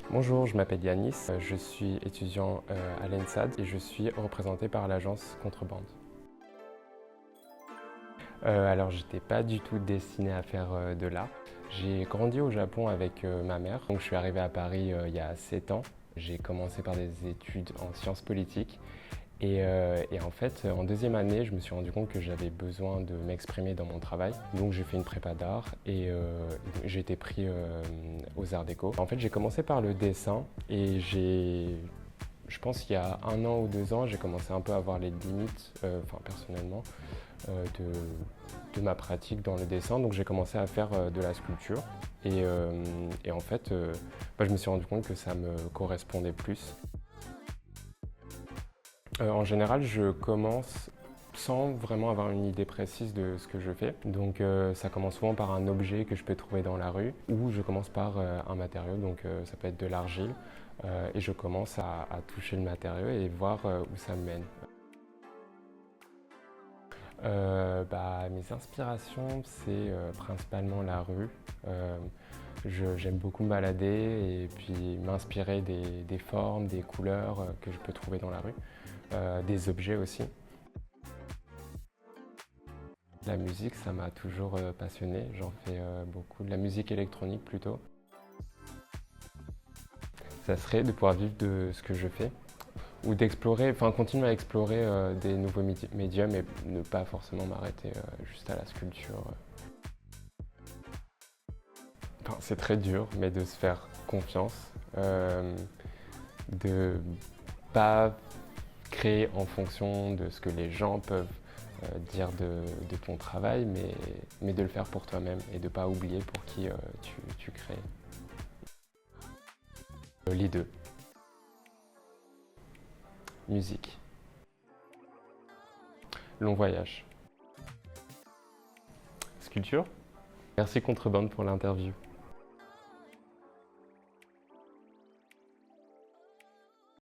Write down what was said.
Bonjour, je m'appelle Yanis, je suis étudiant à l'ENSAD et je suis représenté par l'agence Contrebande. Alors, j'étais pas du tout destiné à faire de l'art. J'ai grandi au Japon avec ma mère, donc je suis arrivé à Paris il y a 7 ans. J'ai commencé par des études en sciences politiques et en fait, en deuxième année, je me suis rendu compte que j'avais besoin de m'exprimer dans mon travail. Donc j'ai fait une prépa d'art et j'ai été pris aux Arts Déco. En fait, j'ai commencé par le dessin et je pense qu'il y a 1 an ou 2 ans, j'ai commencé un peu à voir les limites, personnellement, de ma pratique dans le dessin. Donc j'ai commencé à faire de la sculpture et en fait, je me suis rendu compte que ça me correspondait plus. En général, je commence sans vraiment avoir une idée précise de ce que je fais. Donc ça commence souvent par un objet que je peux trouver dans la rue ou je commence par un matériau, donc ça peut être de l'argile et je commence à toucher le matériau et voir où ça me mène. Mes inspirations, c'est principalement la rue. J'aime beaucoup me balader et puis m'inspirer des formes, des couleurs que je peux trouver dans la rue, des objets aussi. La musique, ça m'a toujours passionné. J'en fais beaucoup, de la musique électronique plutôt. Ça serait de pouvoir vivre de ce que je fais ou d'explorer, continuer à explorer des nouveaux médiums et ne pas forcément m'arrêter juste à la sculpture. C'est très dur, mais de se faire confiance, de pas créer en fonction de ce que les gens peuvent dire de ton travail, mais de le faire pour toi-même et de ne pas oublier pour qui tu crées. Les deux. Musique. Long voyage. Sculpture. Merci Contrebande pour l'interview.